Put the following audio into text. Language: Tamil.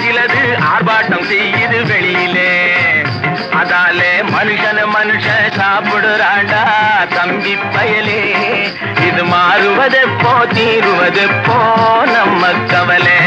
சிலது ஆர்ப்பாட்டம் செய்யுது வெளியிலே. அதாலே மனுஷன் சாப்பிடுறாண்டா தம்பி பயலே. இது மாறுவதெப்போ தீருவதெப்போ நம்ம கவலை.